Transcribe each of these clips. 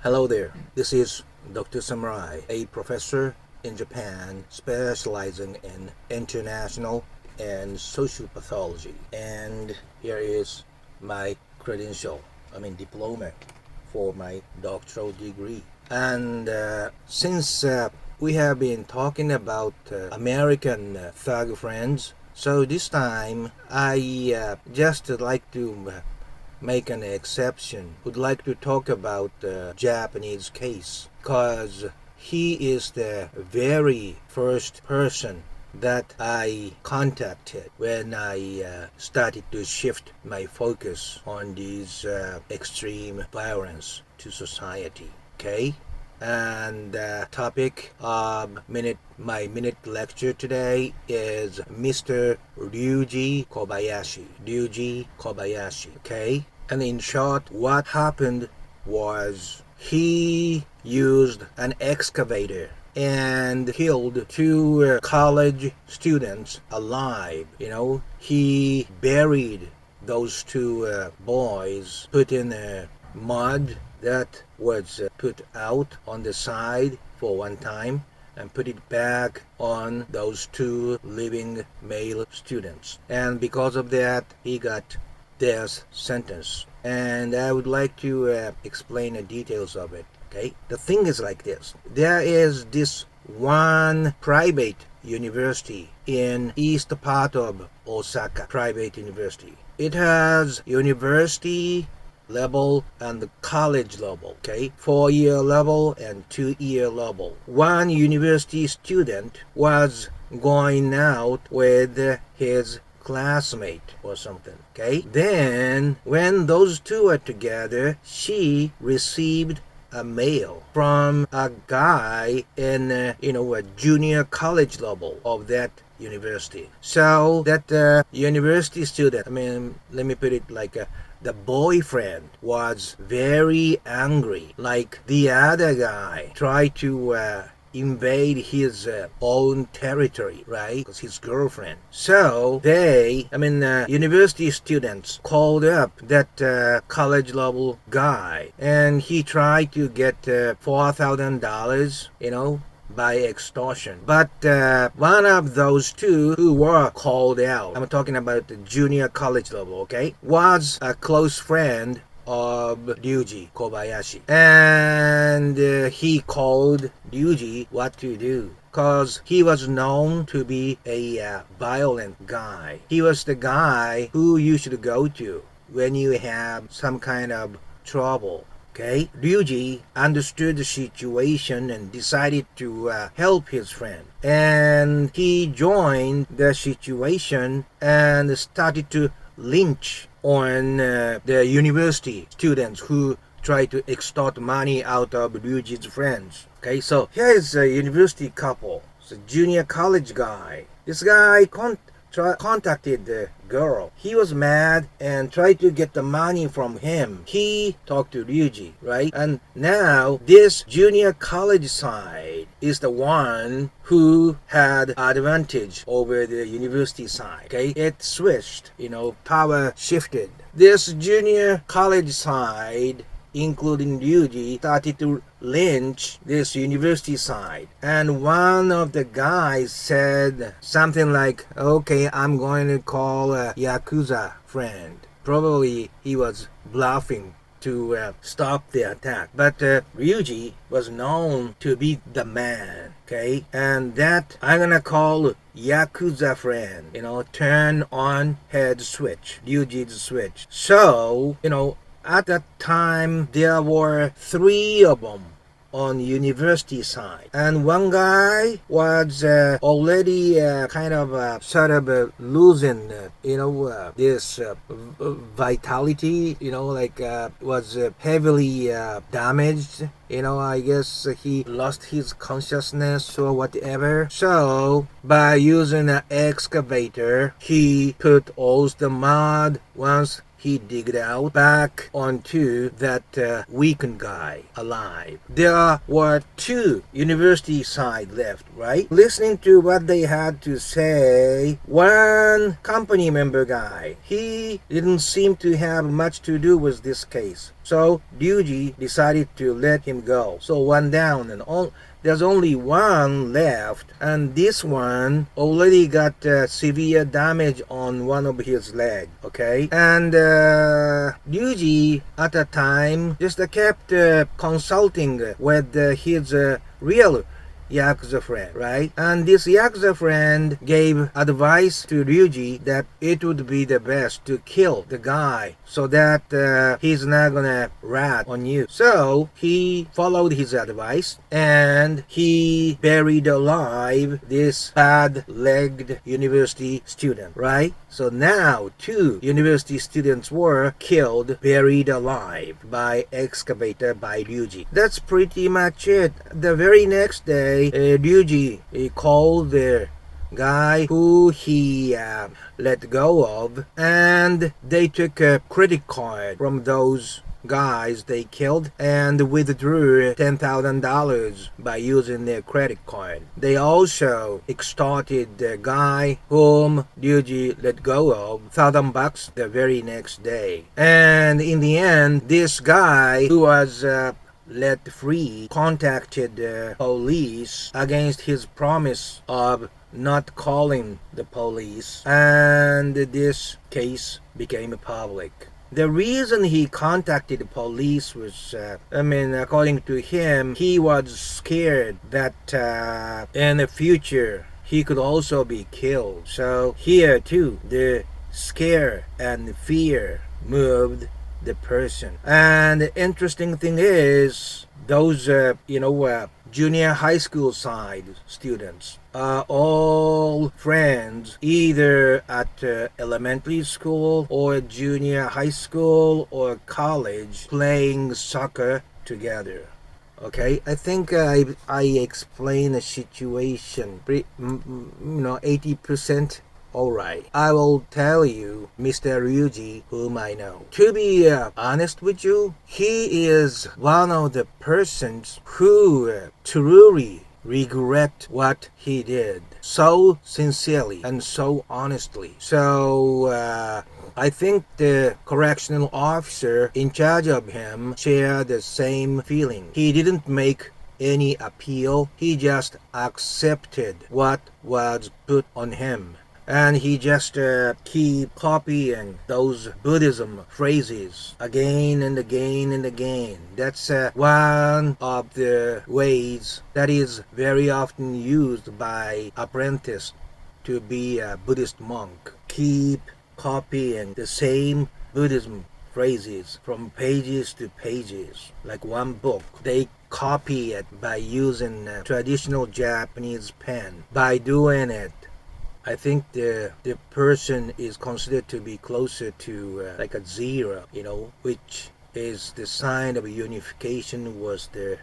Hello there, this is Dr. Samurai, a professor in Japan specializing in international and social pathology. And here is my diploma for my doctoral degree. And since we have been talking about American thug friends, so this time I just like to make an exception. Would like to talk about the Japanese case because he is the very first person that I contacted when I started to shift my focus on these extreme violence to society. Okay? And the topic of my minute lecture today is Mr. Ryuji Kobayashi. Okay? And in short, what happened was he used an excavator and killed two college students alive. He buried those two boys, put in mud that was put out on the side for one time, and put it back on those two living male students. And because of that, he got death sentence. And I would like to explain the details of it. Okay, the thing is like this. There is this one private university in east part of Osaka, private university. It has university level and the college level, okay? 4-year level and 2-year level. One university student was going out with his classmate or something, okay? Then when those two are together, she received a mail from a guy in a junior college level of that university. So that university student, let me put it like the boyfriend was very angry, like the other guy tried to invade his own territory, right? Because his girlfriend. So university students called up that college level guy, and he tried to get $4,000, by extortion. But one of those two who were called out, I'm talking about the junior college level, okay, was a close friend of Ryuji Kobayashi. And he called Ryuji what to do, because he was known to be a violent guy. He was the guy who you should go to when you have some kind of trouble. Okay, Ryuji understood the situation and decided to help his friend. And he joined the situation and started to lynch on the university students who tried to extort money out of Ryuji's friends. Okay, so here is a university couple. It's a junior college guy. This guy contacted the girl. He was mad and tried to get the money from him. He talked to Ryuji, right? And now this junior college side is the one who had advantage over the university side. Okay, it switched, power shifted. This junior college side, including Ryuji, started to lynch this university side. And one of the guys said something like, okay, I'm going to call a yakuza friend. Probably he was bluffing to stop the attack. But Ryuji was known to be the man, okay? And that I'm gonna call yakuza friend, turn on head switch, Ryuji's switch. So, at that time, there were 3 of them on university side. And one guy was already losing, this vitality, was heavily damaged. I guess he lost his consciousness or whatever. So, by using an excavator, he put all the mud. Once he digged out back onto that weakened guy alive. There were two university side left, right? Listening to what they had to say, one company member guy, he didn't seem to have much to do with this case. So Ryuji decided to let him go. So one down and all. There's only one left, and this one already got severe damage on one of his leg, okay? And Ryuji at the time just kept consulting with his real yakuza friend, right? And this yakuza friend gave advice to Ryuji that it would be the best to kill the guy so that he's not gonna rat on you. So he followed his advice and he buried alive this bad-legged university student, right? So now two university students were killed, buried alive by excavator by Ryuji. That's pretty much it. The very next day, Ryuji called the guy who he let go of, and they took a credit card from those guys they killed and withdrew $10,000 by using their credit card. They also extorted the guy whom Ryuji let go of $1,000 the very next day. And in the end, this guy who was let free contacted the police against his promise of not calling the police, and this case became public. The reason he contacted the police was, according to him, he was scared that in the future he could also be killed. So here too, the scare and fear moved the person. And the interesting thing is, those, junior high school side students are all friends either at elementary school or junior high school or college playing soccer together. Okay, I think I explained the situation 80%. Alright, I will tell you Mr. Ryuji, whom I know. To be honest with you, he is one of the persons who truly regret what he did so sincerely and so honestly. So I think the correctional officer in charge of him shared the same feeling. He didn't make any appeal, he just accepted what was put on him. And he just keep copying those Buddhism phrases again and again and again. That's one of the ways that is very often used by apprentice to be a Buddhist monk. Keep copying the same Buddhism phrases from pages to pages, like one book. They copy it by using traditional Japanese pen. By doing it, I think the person is considered to be closer to like a zero, which is the sign of unification with the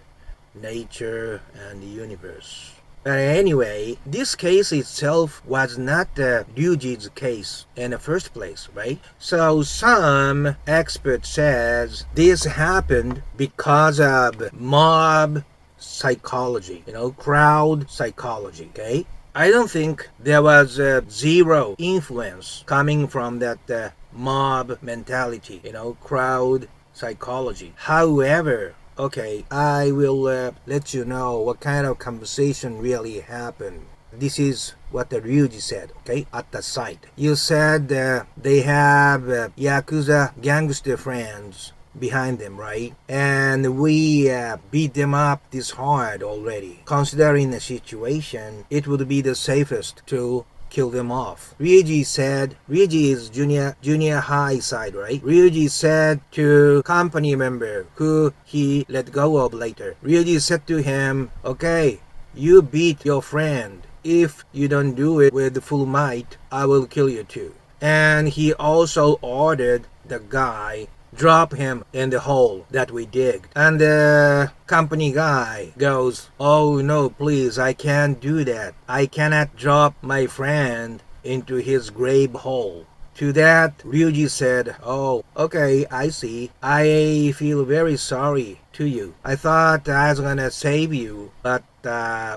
nature and the universe. But anyway, this case itself was not Ryuji's case in the first place, right? So some expert says this happened because of mob psychology, crowd psychology, okay? I don't think there was zero influence coming from that mob mentality, crowd psychology. However, okay, I will let you know what kind of conversation really happened. This is what the Ryuji said, okay, at the site. You said they have yakuza gangster friends behind them, right? And we beat them up this hard already. Considering the situation, it would be the safest to kill them off. Ryuji said, Ryuji is junior high side, right? Ryuji said to company member who he let go of later. Ryuji said to him, okay, you beat your friend. If you don't do it with full might, I will kill you too. And he also ordered the guy drop him in the hole that we digged. And the company guy goes, oh no, please, I can't do that. I cannot drop my friend into his grave hole To that, Ryuji said, "Oh, okay, I see. I feel very sorry to you. I thought I was gonna save you, but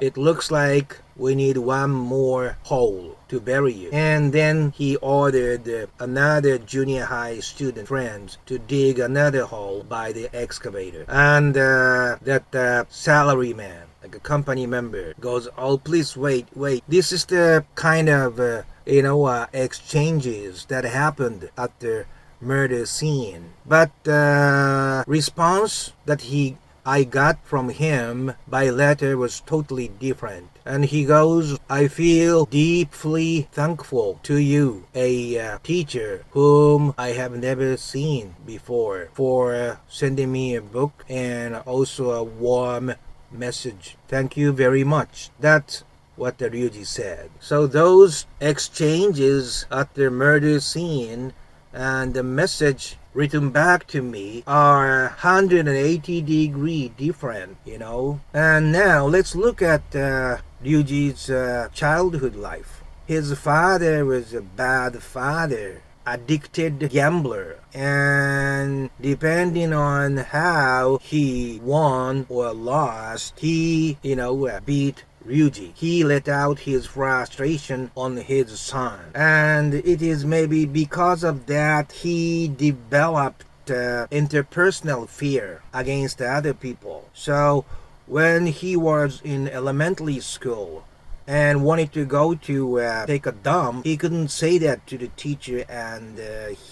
it looks like we need one more hole to bury you." And then he ordered another junior high student friend to dig another hole by the excavator. And that salary man, like a company member, goes, "Oh, please wait. This is the kind of exchanges that happened at the murder scene." But response that I got from him by letter was totally different. And he goes, "I feel deeply thankful to you, a teacher whom I have never seen before, for sending me a book and also a warm message. Thank you very much." That's what the Ryuji said. So those exchanges at the murder scene and the message written back to me are 180-degree different, And now let's look at Ryuji's childhood life. His father was a bad father, addicted gambler, and depending on how he won or lost, he, beat Ryuji. He let out his frustration on his son. And it is maybe because of that he developed interpersonal fear against other people. So when he was in elementary school and wanted to go to take a dump, he couldn't say that to the teacher, and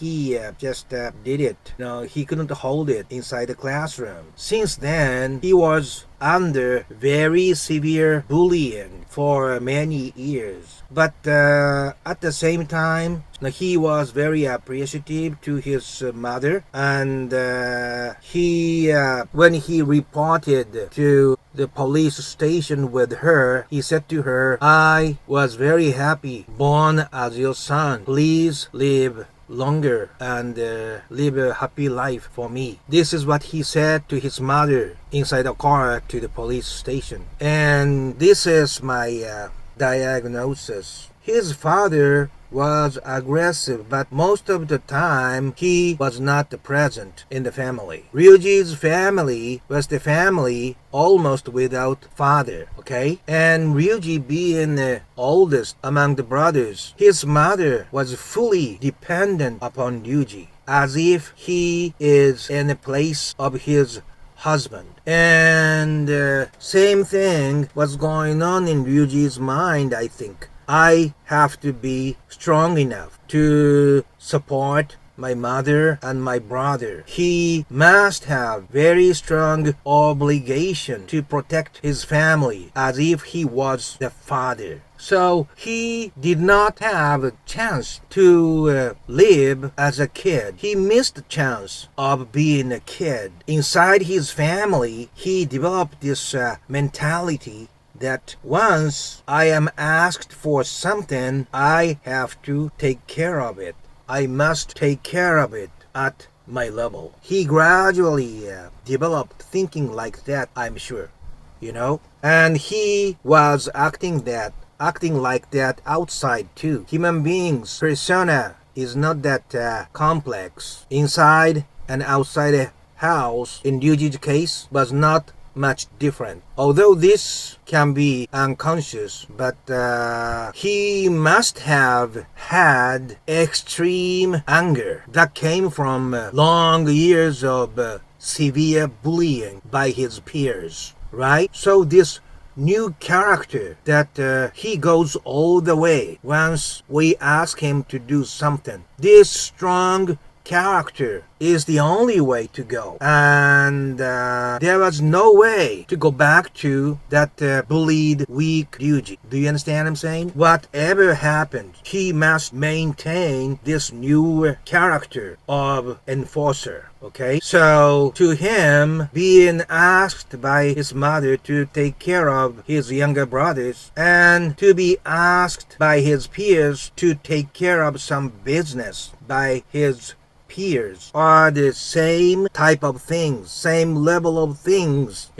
he just did it. He couldn't hold it inside the classroom. Since then, he was under very severe bullying for many years. But at the same time, he was very appreciative to his mother, and when he reported to the police station with her, he said to her, "I was very happy born as your son. Please live longer and live a happy life for me." This is what he said to his mother inside a car to the police station. And this is my diagnosis. His father was aggressive, but most of the time he was not present in the family. Ryuji's family was the family almost without father, okay? And Ryuji being the oldest among the brothers, his mother was fully dependent upon Ryuji, as if he is in the place of his husband. And same thing was going on in Ryuji's mind, I think. I have to be strong enough to support my mother and my brother. He must have very strong obligation to protect his family as if he was the father. So he did not have a chance to live as a kid. He missed the chance of being a kid. Inside his family, he developed this mentality that once I am asked for something, I have to take care of it. I must take care of it at my level. He gradually developed thinking like that, I'm sure, And he was acting like that outside too. Human beings' persona is not that complex. Inside and outside a house, in Ryuji's case, was not much different. Although this can be unconscious, but he must have had extreme anger that came from long years of severe bullying by his peers, right? So this new character that he goes all the way once we ask him to do something. This strong character is the only way to go, and there was no way to go back to that bullied, weak Ryuji. Do you understand what I'm saying? Whatever happened, he must maintain this new character of enforcer. Okay, so to him, being asked by his mother to take care of his younger brothers and to be asked by his peers to take care of some business by his peers are the same type of things, same level of things,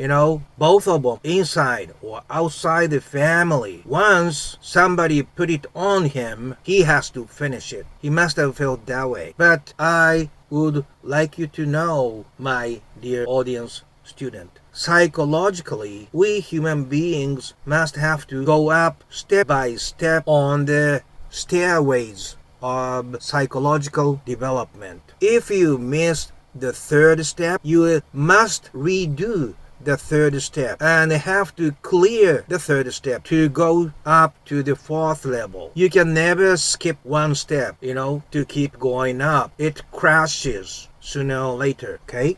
both of them inside or outside the family. Once somebody put it on him, he has to finish it. He must have felt that way. But I would like you to know, my dear audience student, psychologically, we human beings must have to go up step by step on the stairways of psychological development. If you miss the third step, you must redo the third step and have to clear the third step to go up to the fourth level. You can never skip one step, to keep going up. It crashes sooner or later, okay?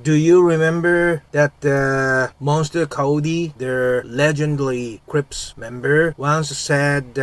Do you remember that Monster Cody, the legendary Crips member, once said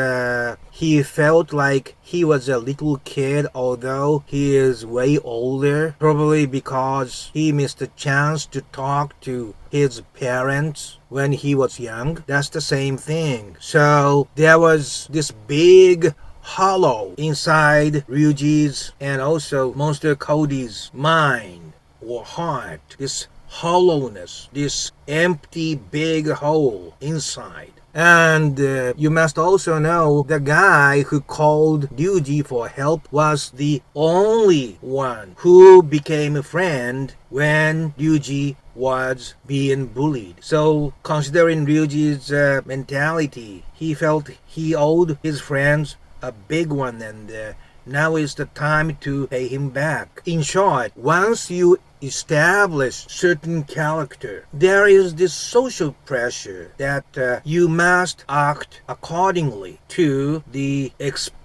he felt like he was a little kid although he is way older, probably because he missed a chance to talk to his parents when he was young? That's the same thing. So there was this big hollow inside Ryuji's and also Monster Cody's mind or heart. This hollowness, this empty big hole inside. And you must also know the guy who called Ryuji for help was the only one who became a friend when Ryuji was being bullied. So considering Ryuji's mentality, he felt he owed his friends a big one, and now is the time to pay him back. In short, once you establish certain character, there is this social pressure that you must act accordingly to the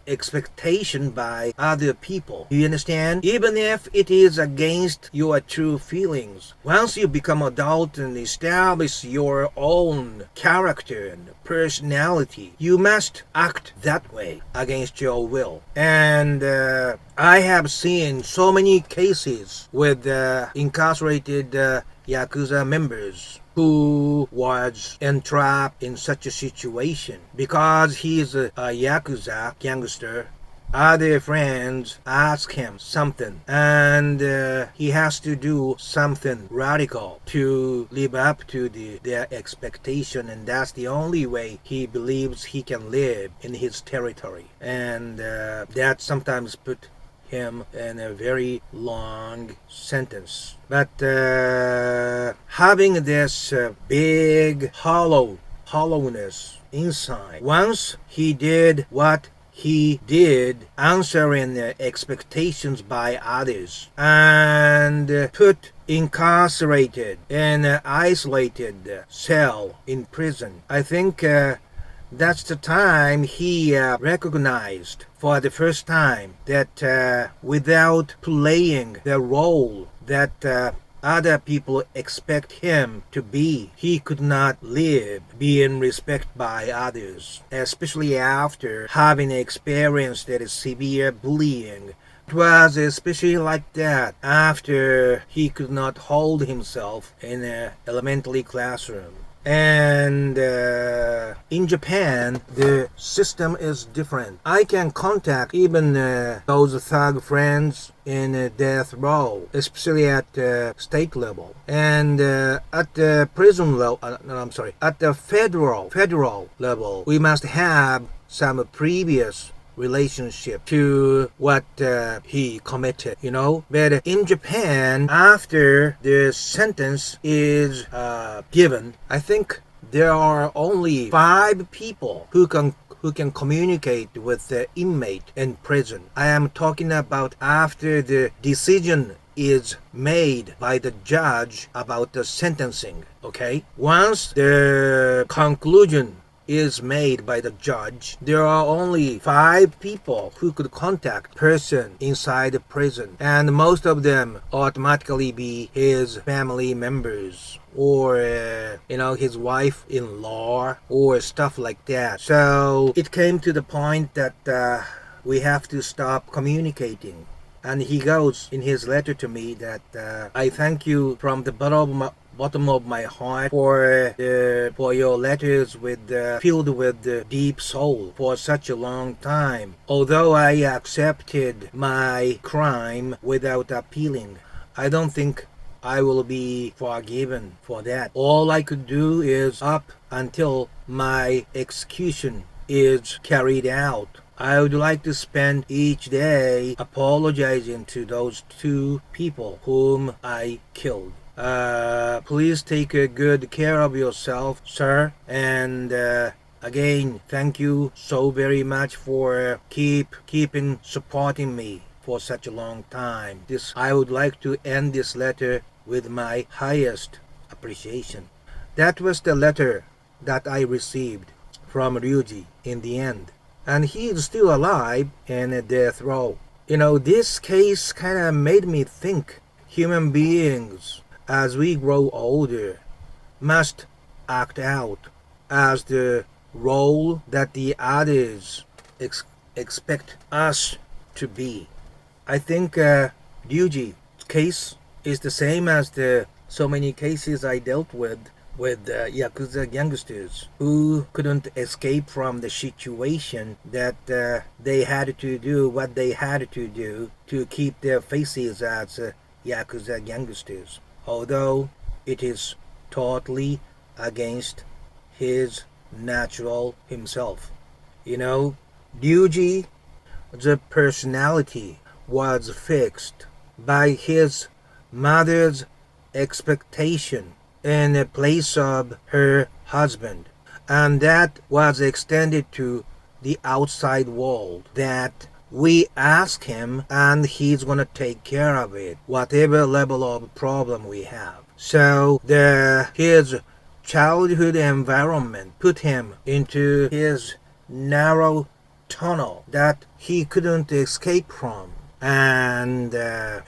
expectation by other people. Do you understand? Even if it is against your true feelings. Once you become adult and establish your own character and personality, you must act that way against your will. And I have seen so many cases with incarcerated yakuza members who was entrapped in such a situation because he is a yakuza gangster. Other friends ask him something and he has to do something radical to live up to their expectation, and that's the only way he believes he can live in his territory. And that sometimes put him in a very long sentence. But having this big hollowness inside, once he did what he did, answering expectations by others, and put incarcerated in an isolated cell in prison, I think that's the time he recognized for the first time that without playing the role that other people expect him to be, he could not live being respected by others, especially after having experienced that severe bullying. It was especially like that after he could not hold himself in an elementary classroom. And in Japan, the system is different. I can contact even those thug friends in death row, especially at state level. And at the prison level, at the federal level, we must have some previous relationship to what he committed, But in Japan, after the sentence is given, I think there are only 5 people who can communicate with the inmate in prison. I am talking about after the decision is made by the judge about the sentencing, okay? Once the conclusion is made by the judge, there are only 5 people who could contact person inside the prison, and most of them automatically be his family members or his wife-in-law or stuff like that. So it came to the point that we have to stop communicating. And he goes in his letter to me that I thank you from the bottom of my heart for your letters filled with deep soul for such a long time. Although I accepted my crime without appealing, I don't think I will be forgiven for that. All I could do is up until my execution is carried out. I would like to spend each day apologizing to those two people whom I killed. Please take good care of yourself, sir, and again, thank you so very much for keeping supporting me for such a long time. I would like to end this letter with my highest appreciation. That was the letter that I received from Ryuji in the end. And he is still alive in a death row. This case kind of made me think human beings, as we grow older, must act out as the role that the others expect us to be. I think Ryuji's case is the same as the so many cases I dealt with yakuza gangsters who couldn't escape from the situation that they had to do what they had to do to keep their faces as yakuza gangsters, although it is totally against his natural himself. Ryuji, the personality was fixed by his mother's expectation in the place of her husband, and that was extended to the outside world, that we ask him and he's gonna take care of it, whatever level of problem we have. So his childhood environment put him into his narrow tunnel that he couldn't escape from, and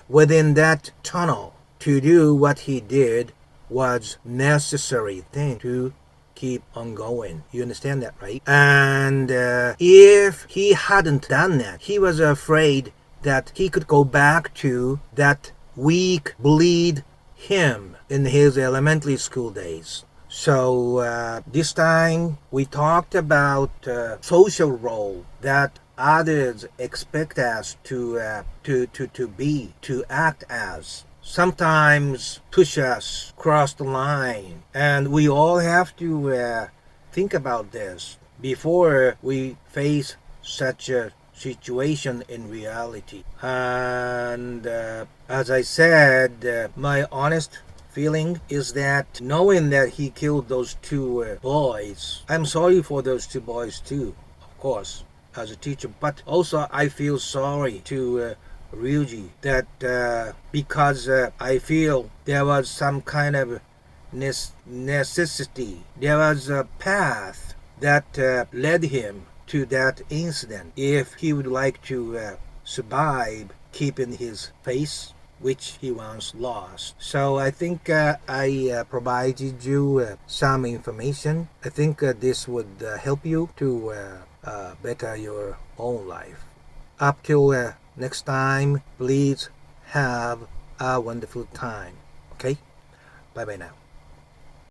within that tunnel, to do what he did was necessary thing to keep on going. You understand that, right? And if he hadn't done that, he was afraid that he could go back to that weak, bleed him in his elementary school days. So this time we talked about social role that others expect us to act as. Sometimes push us across the line, and we all have to think about this before we face such a situation in reality. And as I said, my honest feeling is that knowing that he killed those two boys, I'm sorry for those two boys too, of course, as a teacher, but also I feel sorry to Ryuji, that because I feel there was some kind of necessity, there was a path that led him to that incident. If he would like to survive keeping his face, which he once lost. So I think I provided you some information. I think this would help you to better your own life. Up till next time, please have a wonderful time. Okay? Bye bye now.